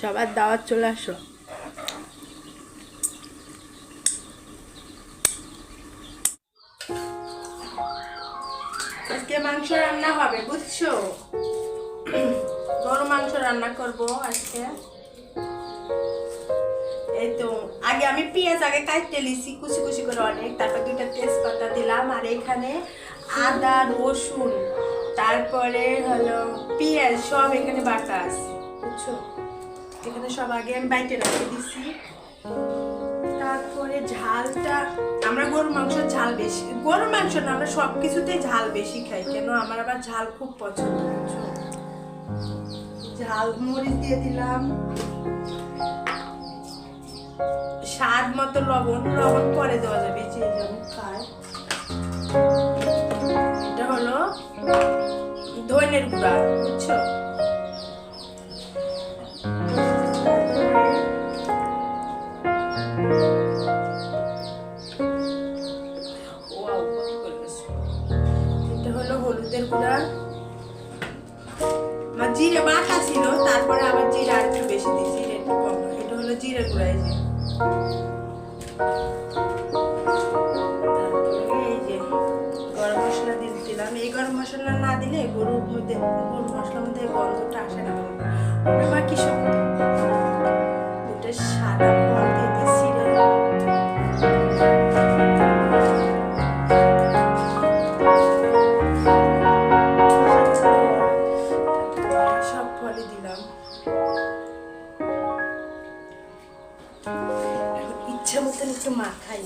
সবার দাওয়াত চলে আসো। আজকে মাংস রান্না হবে বুঝছো, গরু মাংস রান্না করব আজকে। এই তো আগে আমি পেঁয়াজ কাটতে লিছি কুচি কুচি করে অনেক, তারপর দুইটা তেজপাতা দিলাম, আর এখানে আদা রসুন তারপরে হলো পেঁয়াজ সব এখানে বাটা আছে বুঝছো। এখানে সব আগে আমি বাইটে রেখে দিছি। তারপরে ঝালটা আমরা গরুর মাংসের ঝাল বেশি, গরুর মাংস না আমরা সব কিছুতে ঝাল বেশি খাই, কেন আমার আবার ঝাল খুব পছন্দ বুঝছো। ঝাল মরিচ দিয়ে দিলাম, স্বাদ মতো লবণ, লবণ পরে দেওয়া যাবে যে যেমন খায়। এটা হলো ধনের গুঁড়া বুঝছো। এটা হলো হলুদের গুঁড়া, আমার জিরে বাটা ছিল, তারপরে আবার জিরে আর একটু বেশি দিয়েছি, একটু কম। এটা হলো জিরে গুঁড়া, এই যে। এই যে গরম মশলা দিয়ে দিলাম, এই গরম মশলা না দিলে গরুর মশলার মধ্যে গন্ধটা আসে না, আমার কি শক্ত। দুটো সাদা ফল দিয়ে দিচ্ছি রে, সব ফলই দিলাম। ইচ্ছা মতন একটু মাখাই।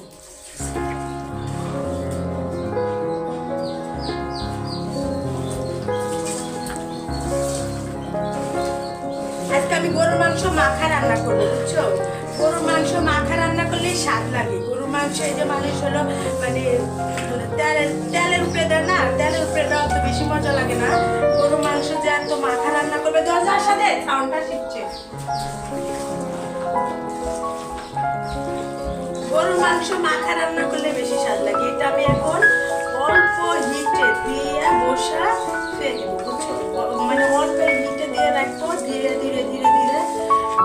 আজকে আমি গরুর মাংস মাখা রান্না করবো বুঝছো। গরুর মাংস মাখা রান্না করলে স্বাদ লাগে। গরুর মাংস এই যে মানুষ হলো মানে তেলের উপরে দেয় না, তেলের উপরে দেওয়া তো বেশি মজা লাগে না। গরুর মাংস যে এত মাখা রান্না করবে, দরজার সাথে সাউন্ডটা শিখছে। গরুর মাংস মাখা রান্না করলে বেশি স্বাদ লাগে। এটা আমি এখন অল্প হিটে দিয়ে বসা ফেলে দেবো বুঝছো, মানে অল্প হিটে দিয়ে রাখবো, ধীরে ধীরে ধীরে ধীরে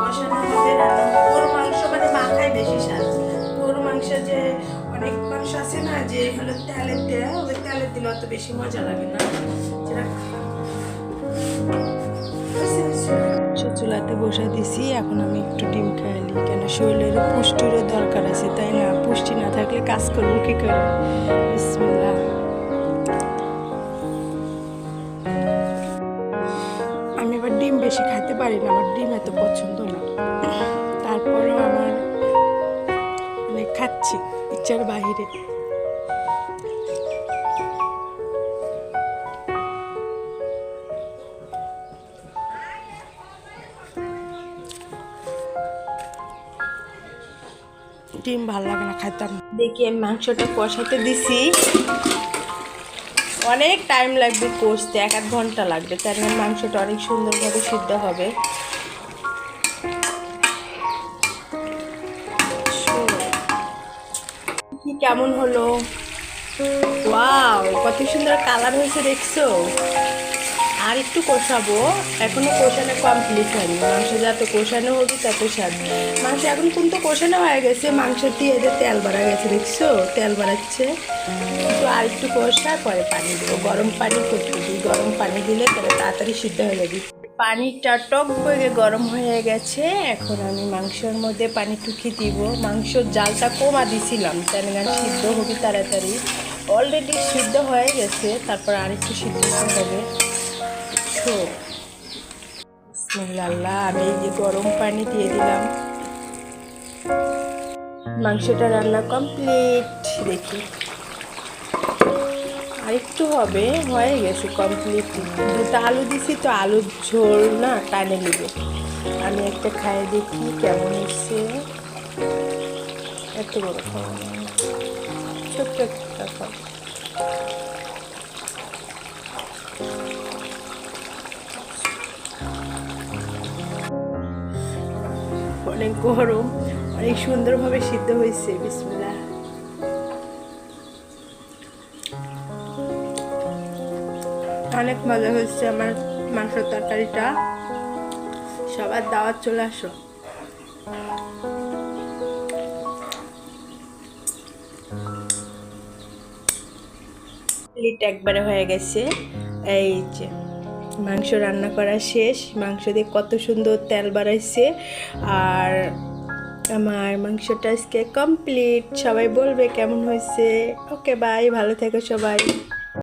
বসানো হবে রান্না। গরুর মাংস মানে মাখায় বেশি স্বাদ। গরুর মাংস যে অনেক মাংস আছে না যে হলো তেলের দেয়, ওই তেলের দিলে অত বেশি মজা লাগে না। যেটা চুলাতে বসে দিছি, এখন আমি একটু ডিম খাইলি, কেন শরীরের পুষ্টিরও দরকার আছে তাই না, পুষ্টি না থাকলে কাজ করবো কি করে। বিসমিল্লাহ। আমি আবার ডিম বেশি খাইতে পারি না, আমার ডিম এত পছন্দ না, তারপরেও আমার মানে খাচ্ছি ইচ্ছার বাহিরে। ডিম ভালো লাগে না খাইতাম। দেখি আমি মাংসটা কষাতে দিছি, অনেক টাইম লাগবে কষতে, 1-1 ঘন্টা লাগবে, তার মানে মাংসটা অনেক সুন্দরভাবে সিদ্ধ হবে। কি কেমন হলো, ওয়াও কত সুন্দর কালার হয়েছে দেখছো। আর একটু কষাবো, এখনো কষানো কমপ্লিট হয়নি, মাংস যত কষানো হবে তত স্বাদ। মাংস এখন কিন্তু কষানো হয়ে গেছে, মাংস দিয়ে এদের তেল বাড়া গেছে দেখছো, তেল বাড়াচ্ছে। কিন্তু আর একটু কষা, পরে পানি দেবো, গরম পানি করতে দিই, গরম পানি দিলে তাহলে তাড়াতাড়ি সিদ্ধ হয়ে যাবে। পানিটা টক করে গরম হয়ে গেছে, এখন আমি মাংসের মধ্যে পানি টুকি দিব। মাংসর জালটা কমা দিছিলাম তাহলে সিদ্ধ হবে তাড়াতাড়ি, অলরেডি সিদ্ধ হয়ে গেছে, তারপর আরেকটু সিদ্ধ হবে। বিসমিল্লাহ, আমি এই যে গরম পানি দিয়ে দিলাম, মাংসটা রান্না কমপ্লিট। দেখি আরেকটু হবে, হয়ে গেছে কমপ্লিট। 2টা আলু দিছি তো, আলুর ঝোল না টানে নেবে। আমি একটা খাইয়ে দেখি কেমন হচ্ছে। এত বড় খাওয়া, ছোট্ট একটা খাওয়া। অনেক গরম, অনেক সুন্দরভাবে সিদ্ধ হয়েছে। বিসমিল্লাহ। অনেক মজা হয়েছে আমার মাংসের তরকারিটা। সবার দাওয়াত চলে আসো। প্লেট একবারে হয়ে গেছে। এই যে মাংস রান্না করা শেষ, মাংস দিয়ে কত সুন্দর তেল বাড়াইছে। আর আমার মাংসটা আজকে কমপ্লিট। সবাই বলবে কেমন হয়েছে। ওকে বাই, ভালো থেকো সবাই।